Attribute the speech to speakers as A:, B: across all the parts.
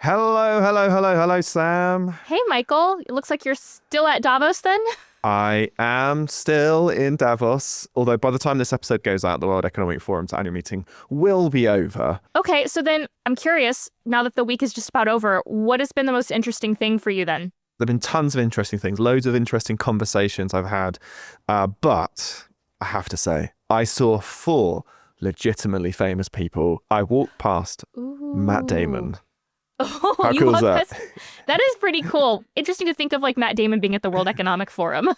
A: Hello, Sam.
B: Hey, Michael. It looks like you're still at Davos then?
A: I am still in Davos, although by the time this episode goes out, the World Economic Forum's annual meeting will be over.
B: Okay, so then I'm curious, now that the week is just about over, what has been the most interesting thing for you then?
A: There have been tons of interesting things, loads of interesting conversations I've had, but I have to say, I saw 4 legitimately famous people. I walked past Matt Damon.
B: Oh,
A: How cool is that?
B: That is pretty cool. Interesting to think of like Matt Damon being at the World Economic Forum.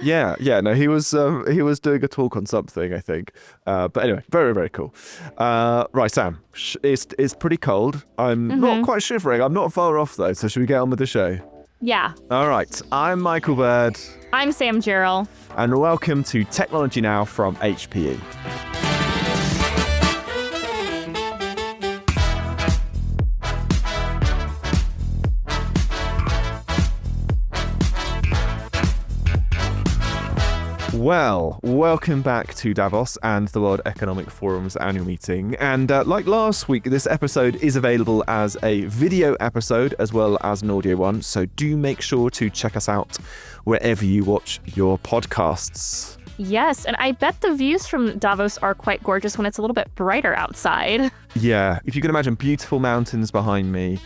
A: Yeah, no, he was doing a talk on something, I think. But anyway, very, very cool. Right, Sam, it's pretty cold. I'm not quite shivering. I'm not far off though. So should we get on with the show?
B: Yeah.
A: All right, I'm Michael Bird.
B: I'm Sam Gerald.
A: And welcome to Technology Now from HPE. Well, welcome back to Davos and the World Economic Forum's annual meeting. And like last week, this episode is available as a video episode as well as an audio one. So do make sure to check us out wherever you watch your podcasts.
B: Yes, and I bet the views from Davos are quite gorgeous when it's a little bit brighter outside.
A: Yeah, if you can imagine beautiful mountains behind me,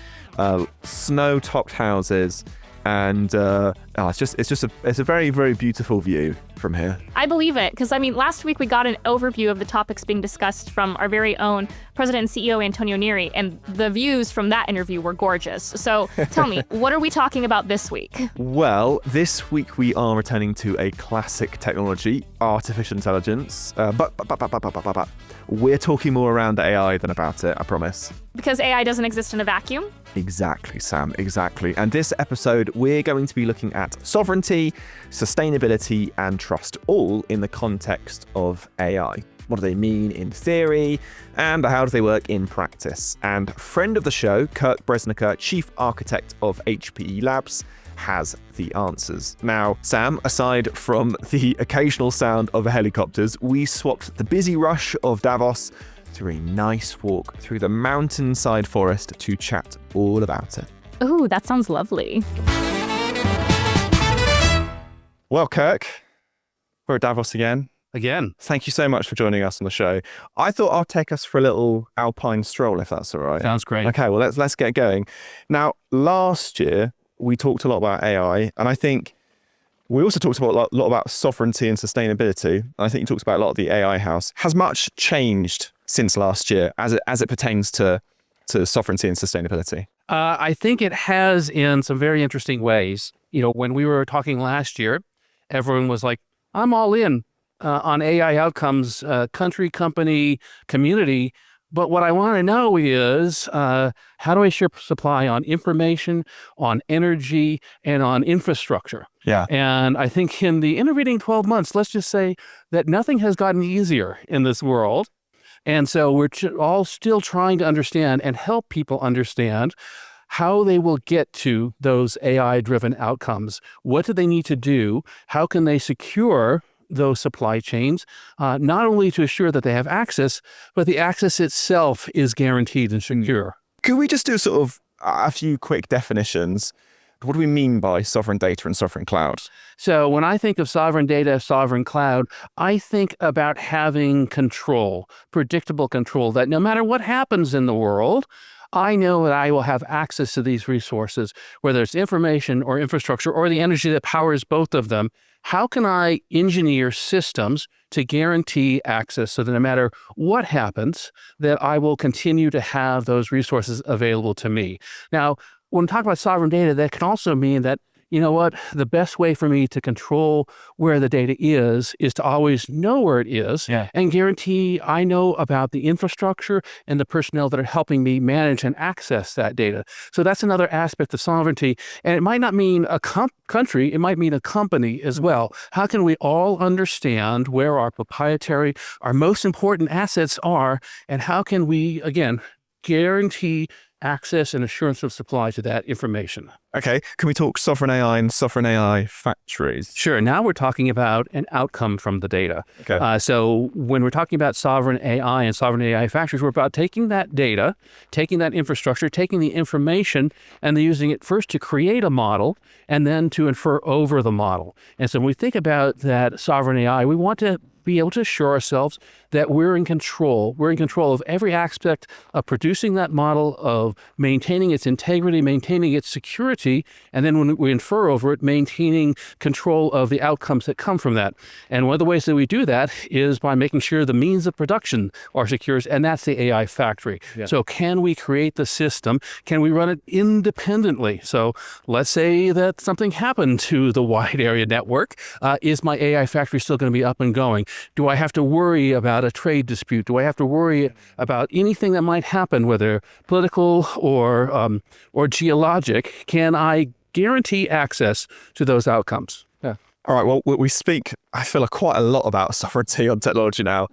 A: snow-topped houses, and it's a very, very beautiful view from here.
B: I believe it, because last week we got an overview of the topics being discussed from our very own President and CEO Antonio Neri, and the views from that interview were gorgeous. So tell me, what are we talking about this week?
A: Well, this week we are returning to a classic technology, artificial intelligence, but we're talking more around AI than about it, I promise.
B: Because AI doesn't exist in a vacuum?
A: Exactly, Sam, exactly. And this episode, we're going to be looking at sovereignty, sustainability, and trust, all in the context of AI. What do they mean in theory, and how do they work in practice? And friend of the show, Kirk Bresniker, Chief Architect of HPE Labs, has the answers. Now, Sam, aside from the occasional sound of helicopters, we swapped the busy rush of Davos through a nice walk through the mountainside forest to chat all about it.
B: Ooh, that sounds lovely.
A: Well, Kirk, we're at Davos again. Thank you so much for joining us on the show. I thought I'll take us for a little alpine stroll, if that's all right.
C: Sounds great.
A: Okay, well, let's get going. Now, last year, we talked a lot about AI, and I think we also talked about a lot about sovereignty and sustainability. And I think you talked about a lot of the AI house. Has much changed since last year as it pertains to sovereignty and sustainability?
C: I think it has in some very interesting ways. You know, when we were talking last year, everyone was like, I'm all in on AI outcomes, country, company, community. But what I want to know is how do I ship supply on information, on energy, and on infrastructure?
A: Yeah.
C: And I think in the intervening 12 months, let's just say that nothing has gotten easier in this world. And so we're all still trying to understand and help people understand how they will get to those AI-driven outcomes. What do they need to do? How can they secure those supply chains, not only to assure that they have access, but the access itself is guaranteed and secure.
A: Could we just do sort of a few quick definitions? What do we mean by sovereign data and sovereign cloud?
C: So when I think of sovereign data, sovereign cloud, I think about having control, predictable control, that no matter what happens in the world, I know that I will have access to these resources, whether it's information or infrastructure or the energy that powers both of them. How can I engineer systems to guarantee access so that no matter what happens, that I will continue to have those resources available to me? Now, when we talk about sovereign data, that can also mean that, you know what, the best way for me to control where the data is to always know where it is and guarantee I know about the infrastructure and the personnel that are helping me manage and access that data. So that's another aspect of sovereignty. And it might not mean a country, it might mean a company as well. How can we all understand where our proprietary, our most important assets are, and how can we, again, guarantee access and assurance of supply to that information.
A: Okay, can we talk sovereign AI and sovereign AI factories?
C: Sure. Now we're talking about an outcome from the data.
A: Okay.
C: So when we're talking about sovereign AI and sovereign AI factories, we're about taking that data, taking that infrastructure, taking the information, and then using it first to create a model and then to infer over the model. And so when we think about that sovereign AI, we want to be able to assure ourselves that we're in control. We're in control of every aspect of producing that model, of maintaining its integrity, maintaining its security, and then when we infer over it, maintaining control of the outcomes that come from that. And one of the ways that we do that is by making sure the means of production are secure, and that's the AI factory. Yeah. So can we create the system? Can we run it independently? So let's say that something happened to the wide area network. Is my AI factory still going to be up and going? Do I have to worry about a trade dispute? Do I have to worry about anything that might happen, whether political or geologic? Can I guarantee access to those outcomes? Yeah.
A: All right, well, we speak, I feel like, quite a lot about sovereignty on technology now,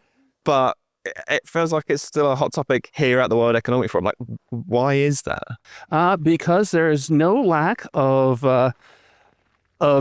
A: but it feels like it's still a hot topic here at the World Economic Forum. Like, why is that?
C: Because there is no lack of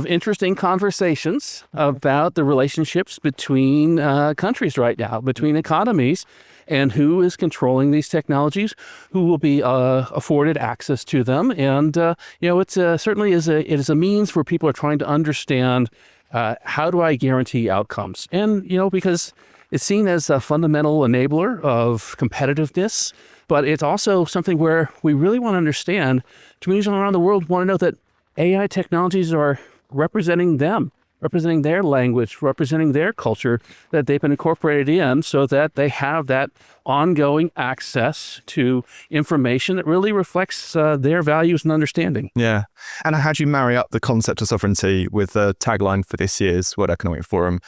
C: interesting conversations about the relationships between countries right now, between economies, and who is controlling these technologies, who will be afforded access to them. And, it's certainly it is a means where people are trying to understand how do I guarantee outcomes? And, because it's seen as a fundamental enabler of competitiveness, but it's also something where we really want to understand, communities around the world want to know that AI technologies are representing them, representing their language, representing their culture, that they've been incorporated in so that they have that ongoing access to information that really reflects their values and understanding.
A: Yeah. And how do you marry up the concept of sovereignty with the tagline for this year's World Economic Forum,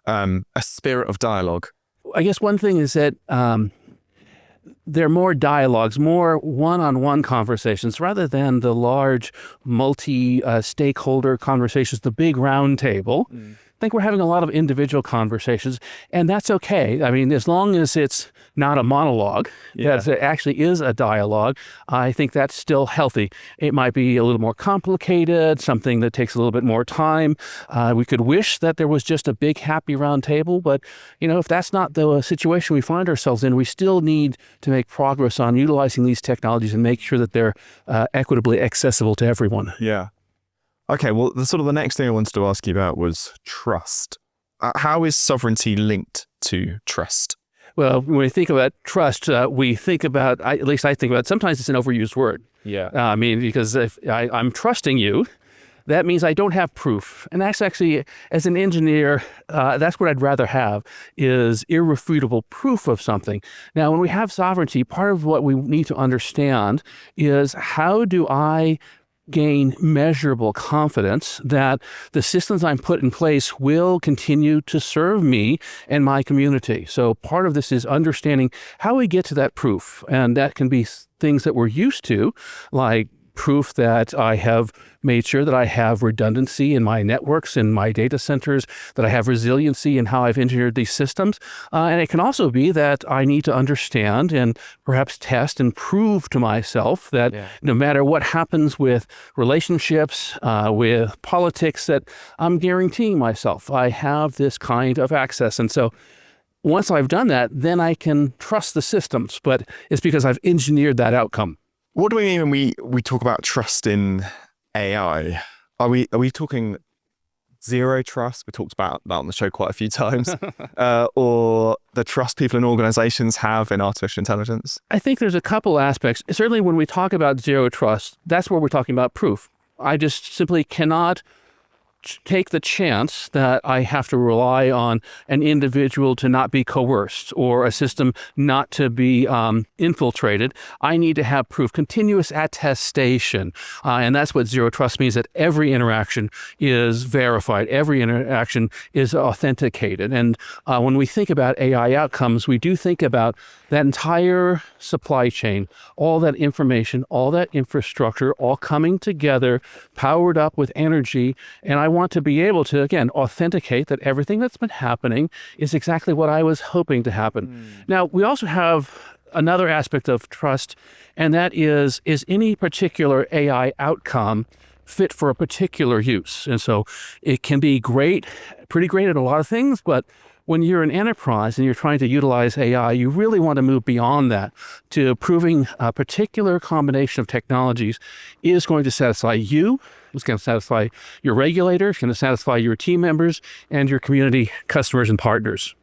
A: a spirit of dialogue?
C: I guess one thing is that there are more dialogues, more one-on-one conversations, rather than the large multi-stakeholder conversations, the big round table. I think we're having a lot of individual conversations, and that's okay. I mean, as long as it's not a monologue, that it actually is a dialogue, I think that's still healthy. It might be a little more complicated, something that takes a little bit more time. We could wish that there was just a big happy round table, but if that's not the situation we find ourselves in, we still need to make progress on utilizing these technologies and make sure that they're equitably accessible to everyone.
A: Yeah. Okay, well, the next thing I wanted to ask you about was trust. How is sovereignty linked to trust?
C: Well, when we think about trust, we think about, at least I think about, sometimes it's an overused word. Yeah. Because if I'm trusting you, that means I don't have proof. And that's actually, as an engineer, that's what I'd rather have, is irrefutable proof of something. Now, when we have sovereignty, part of what we need to understand is, how do I gain measurable confidence that the systems I'm put in place will continue to serve me and my community? So part of this is understanding how we get to that proof. And that can be things that we're used to, like proof that I have made sure that I have redundancy in my networks, in my data centers, that I have resiliency in how I've engineered these systems. And it can also be that I need to understand and perhaps test and prove to myself that no matter what happens with relationships, with politics, that I'm guaranteeing myself I have this kind of access. And so once I've done that, then I can trust the systems, but it's because I've engineered that outcome.
A: What do we mean when we talk about trust in AI? Are we talking zero trust? We talked about that on the show quite a few times. Or the trust people in organizations have in artificial intelligence?
C: I think there's a couple aspects. Certainly when we talk about zero trust, that's where we're talking about proof. I just simply cannot take the chance that I have to rely on an individual to not be coerced or a system not to be infiltrated. I need to have proof, continuous attestation. And that's what zero trust means, that every interaction is verified. Every interaction is authenticated. And when we think about AI outcomes, we do think about that entire supply chain, all that information, all that infrastructure, all coming together, powered up with energy. And I want to be able to, again, authenticate that everything that's been happening is exactly what I was hoping to happen. Now, we also have another aspect of trust, and that is any particular AI outcome fit for a particular use? And so it can be great, pretty great at a lot of things, but when you're an enterprise and you're trying to utilize AI, you really want to move beyond that to proving a particular combination of technologies is going to satisfy you, it's going to satisfy your regulator, it's going to satisfy your team members and your community customers and partners.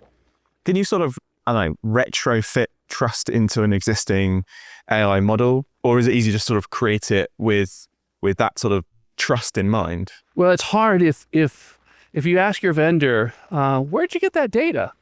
A: Can you sort of, I don't know, retrofit trust into an existing AI model? Or is it easy to sort of create it with that sort of trust in mind?
C: Well, it's hard if you ask your vendor, where'd you get that data?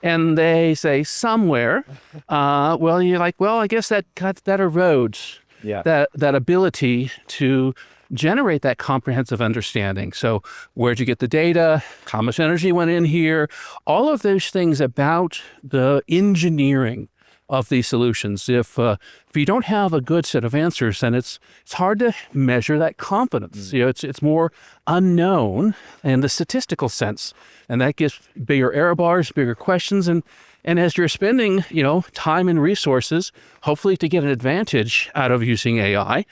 C: And they say somewhere, well, you're like, well, I guess that erodes that ability to generate that comprehensive understanding. So where'd you get the data? How much energy went in here? All of those things about the engineering of these solutions. If you don't have a good set of answers, then it's hard to measure that confidence. You know, it's more unknown in the statistical sense, and that gives bigger error bars, bigger questions, and as you're spending, time and resources, hopefully to get an advantage out of using AI,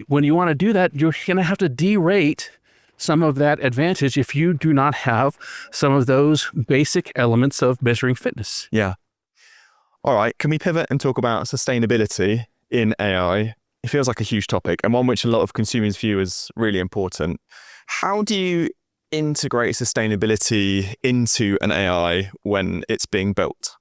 C: when you want to do that, you're going to have to derate some of that advantage if you do not have some of those basic elements of measuring fitness.
A: Yeah. All right, can we pivot and talk about sustainability in AI? It feels like a huge topic and one which a lot of consumers view as really important. How do you integrate sustainability into an AI when it's being built?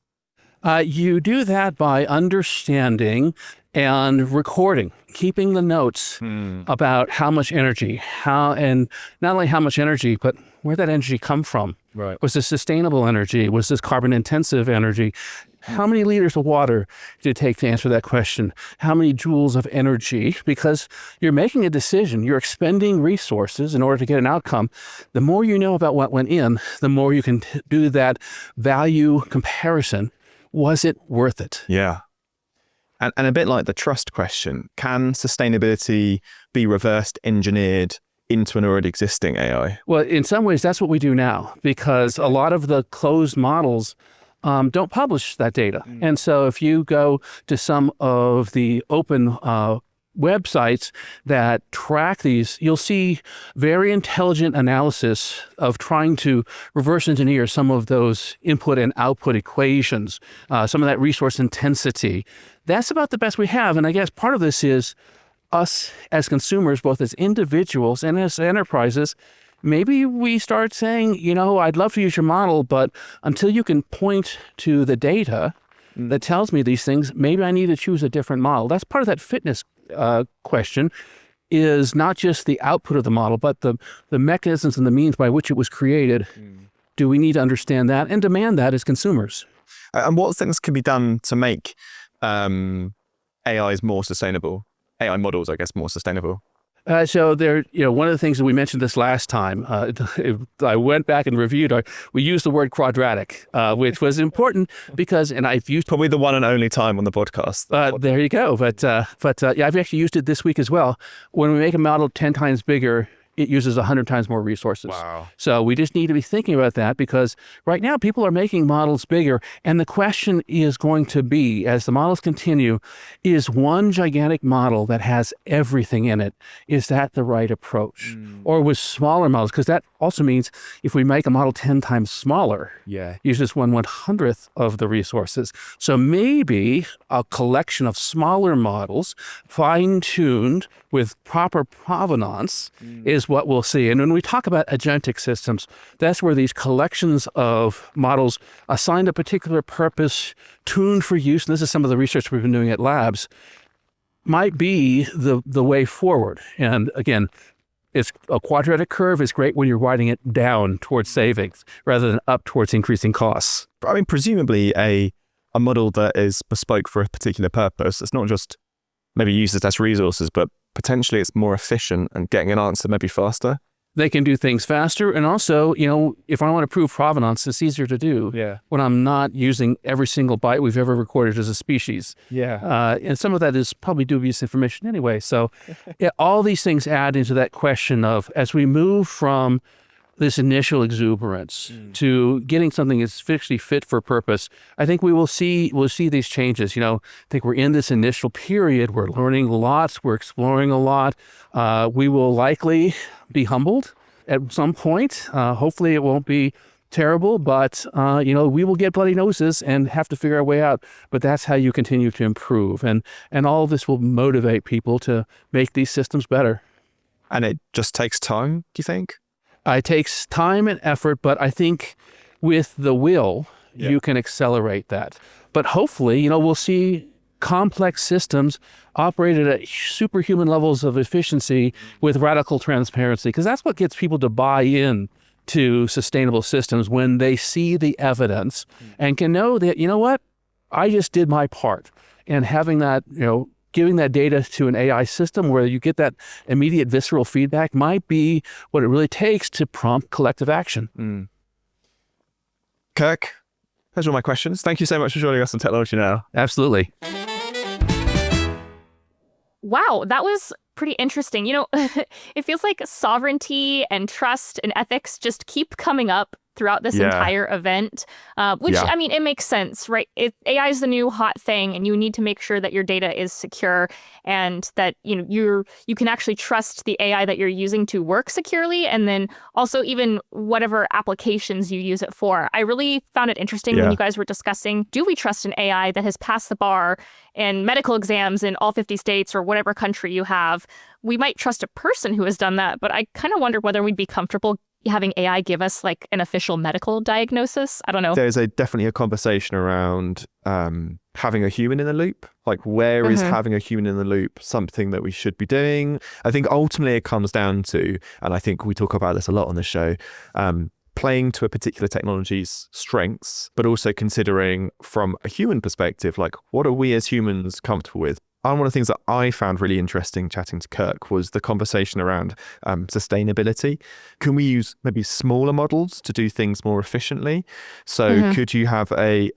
C: You do that by understanding and recording, keeping the notes about how much energy, and not only how much energy, but where that energy come from.
A: Right.
C: Was this sustainable energy? Was this carbon intensive energy? How many liters of water did it take to answer that question? How many joules of energy? Because you're making a decision. You're expending resources in order to get an outcome. The more you know about what went in, the more you can do that value comparison. Was it worth it?
A: Yeah. And a bit like the trust question, can sustainability be reversed engineered into an already existing AI?
C: Well, in some ways, that's what we do now, because a lot of the closed models don't publish that data. And so if you go to some of the open websites that track these, you'll see very intelligent analysis of trying to reverse engineer some of those input and output equations, some of that resource intensity. That's about the best we have. And I guess part of this is us as consumers, both as individuals and as enterprises, maybe we start saying, I'd love to use your model, but until you can point to the data that tells me these things, maybe I need to choose a different model. That's part of that fitness question, is not just the output of the model, but the mechanisms and the means by which it was created. Do we need to understand that and demand that as consumers?
A: And what things can be done to make AIs more sustainable? AI models, I guess, more sustainable?
C: So there, one of the things that we mentioned this last time, I went back and reviewed, we used the word quadratic, which was important because, and I've used
A: probably the one and only time on the podcast.
C: There you go. But I've actually used it this week as well. When we make a model 10 times bigger, it uses 100 times more resources.
A: Wow.
C: So we just need to be thinking about that, because right now people are making models bigger. And the question is going to be, as the models continue, is one gigantic model that has everything in it, is that the right approach? Or with smaller models, because that also means if we make a model 10 times smaller, uses 1/100th of the resources. So maybe a collection of smaller models, fine-tuned with proper provenance, is what we'll see. And when we talk about agentic systems, that's where these collections of models assigned a particular purpose, tuned for use, and this is some of the research we've been doing at labs, might be the way forward. And again, it's a quadratic curve is great when you're writing it down towards savings rather than up towards increasing costs.
A: I mean, presumably a model that is bespoke for a particular purpose, it's not just maybe uses less resources, but potentially it's more efficient and getting an answer maybe faster.
C: They can do things faster. And also, if I want to prove provenance, it's easier to do when I'm not using every single byte we've ever recorded as a species. And some of that is probably dubious information anyway. So all these things add into that question of, as we move from this initial exuberance to getting something that's actually fit for purpose, I think we'll see these changes. I think we're in this initial period. We're learning lots. We're exploring a lot. We will likely be humbled at some point. Hopefully it won't be terrible, but we will get bloody noses and have to figure our way out. But that's how you continue to improve. And all of this will motivate people to make these systems better.
A: And it just takes time, do you think?
C: It takes time and effort, but I think with the will, you can accelerate that. But hopefully, we'll see complex systems operated at superhuman levels of efficiency with radical transparency, because that's what gets people to buy in to sustainable systems, when they see the evidence and can know that, what, I just did my part. And having that, giving that data to an AI system where you get that immediate visceral feedback might be what it really takes to prompt collective action.
A: Kirk, those are all my questions. Thank you so much for joining us on Technology Now.
C: Absolutely.
B: Wow, that was pretty interesting. It feels like sovereignty and trust and ethics just keep coming up throughout this entire event, which, I mean, it makes sense, right? AI is the new hot thing, and you need to make sure that your data is secure and that, you can actually trust the AI that you're using to work securely, and then also even whatever applications you use it for. I really found it interesting when you guys were discussing, do we trust an AI that has passed the bar in medical exams in all 50 states or whatever country you have? We might trust a person who has done that, but I kind of wonder whether we'd be comfortable having AI give us like an official medical diagnosis. I don't know.
A: There's definitely a conversation around having a human in the loop. Like, where is having a human in the loop something that we should be doing? I think ultimately it comes down to, and I think we talk about this a lot on the show, playing to a particular technology's strengths, but also considering from a human perspective, like, what are we as humans comfortable with? And one of the things that I found really interesting chatting to Kirk was the conversation around sustainability. Can we use maybe smaller models to do things more efficiently? So could you have a,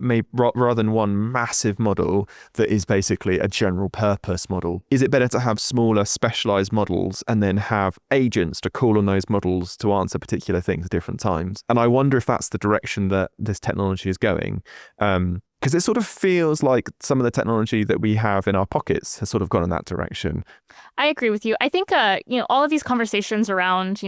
A: maybe rather than one massive model that is basically a general purpose model, is it better to have smaller specialized models and then have agents to call on those models to answer particular things at different times? And I wonder if that's the direction that this technology is going. Because it sort of feels like some of the technology that we have in our pockets has sort of gone in that direction.
B: I agree with you. I think, all of these conversations around,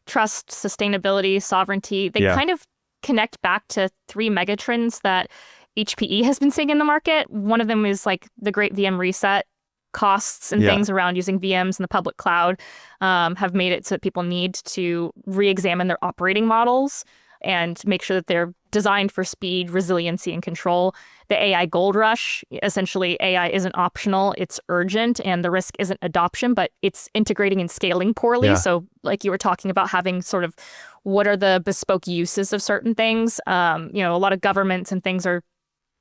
B: trust, sustainability, sovereignty, they kind of connect back to three megatrends that HPE has been seeing in the market. One of them is like the great VM reset. Costs and things around using VMs in the public cloud have made it so that people need to re-examine their operating models and make sure that they're designed for speed, resiliency, and control. The AI gold rush, essentially AI isn't optional, it's urgent, and the risk isn't adoption, but it's integrating and scaling poorly. So like you were talking about having sort of what are the bespoke uses of certain things. A lot of governments and things are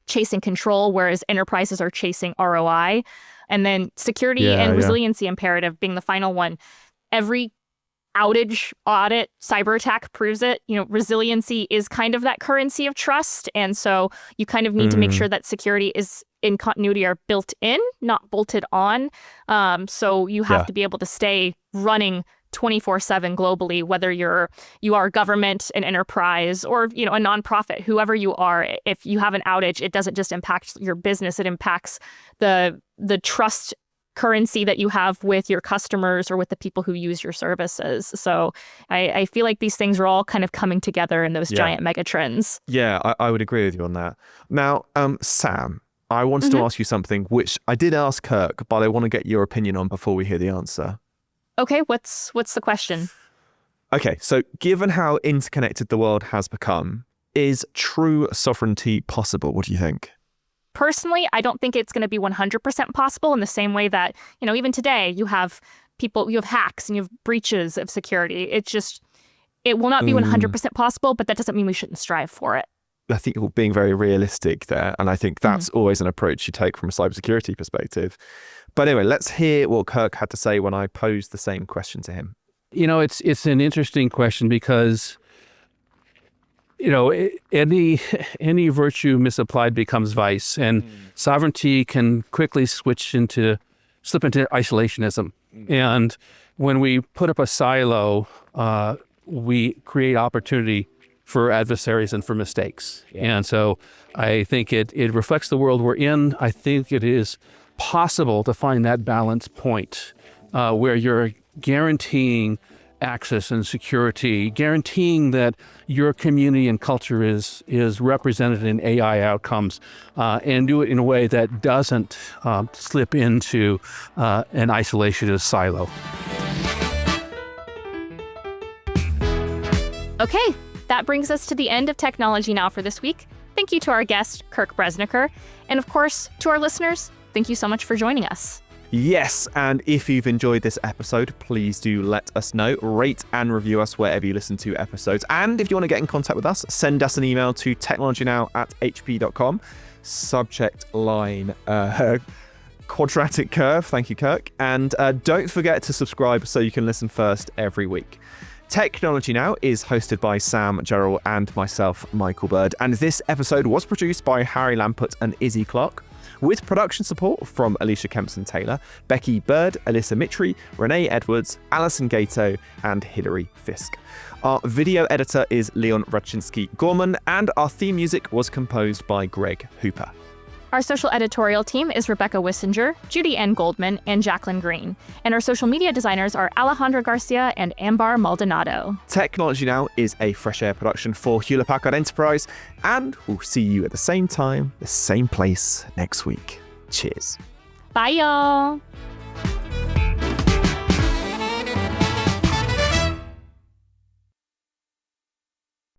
B: chasing control, whereas enterprises are chasing ROI. And then security and resiliency imperative being the final one. Every outage, audit, cyber attack proves it. Resiliency is kind of that currency of trust. And so you kind of need to make sure that security is in continuity are built in, not bolted on. So you have to be able to stay running 24/7 globally, whether you are government, an enterprise, or a nonprofit, whoever you are. If you have an outage, it doesn't just impact your business, it impacts the trust currency that you have with your customers or with the people who use your services. So I feel like these things are all kind of coming together in those giant mega trends.
A: Yeah, I would agree with you on that. Now, Sam, I wanted to ask you something which I did ask Kirk, but I want to get your opinion on before we hear the answer.
B: Okay, what's the question?
A: Okay, so given how interconnected the world has become, is true sovereignty possible? What do you think?
B: Personally, I don't think it's going to be 100% possible in the same way that, even today you have hacks and you have breaches of security. It will not be 100% possible, but that doesn't mean we shouldn't strive for it.
A: I think you're being very realistic there. And I think that's always an approach you take from a cybersecurity perspective. But anyway, let's hear what Kirk had to say when I posed the same question to him.
C: It's an interesting question because any virtue misapplied becomes vice, and sovereignty can quickly slip into isolationism. And when we put up a silo we create opportunity for adversaries and for mistakes. And so I think it reflects the world we're in. I think it is possible to find that balance point where you're guaranteeing access and security, guaranteeing that your community and culture is represented in AI outcomes, and do it in a way that doesn't slip into an isolationist silo.
B: Okay, that brings us to the end of Technology Now for this week. Thank you to our guest, Kirk Bresniker. And of course, to our listeners, thank you so much for joining us.
A: Yes, and if you've enjoyed this episode, please do let us know. Rate and review us wherever you listen to episodes. And if you want to get in contact with us, send us an email to technologynow@hp.com. Subject line quadratic curve. Thank you, Kirk. And don't forget to subscribe so you can listen first every week. Technology Now is hosted by Sam Gerald and myself, Michael Bird. And this episode was produced by Harry Lampert and Izzy Clark, with production support from Alicia Kempson-Taylor, Becky Bird, Alyssa Mitri, Renee Edwards, Alison Gato, and Hilary Fisk. Our video editor is Leon Raczynski-Gorman, and our theme music was composed by Greg Hooper.
B: Our social editorial team is Rebecca Wissinger, Judy Ann Goldman, and Jacqueline Green. And our social media designers are Alejandra Garcia and Ambar Maldonado.
A: Technology Now is a Fresh Air production for Hewlett-Packard Enterprise, and we'll see you at the same time, the same place next week. Cheers.
B: Bye, y'all.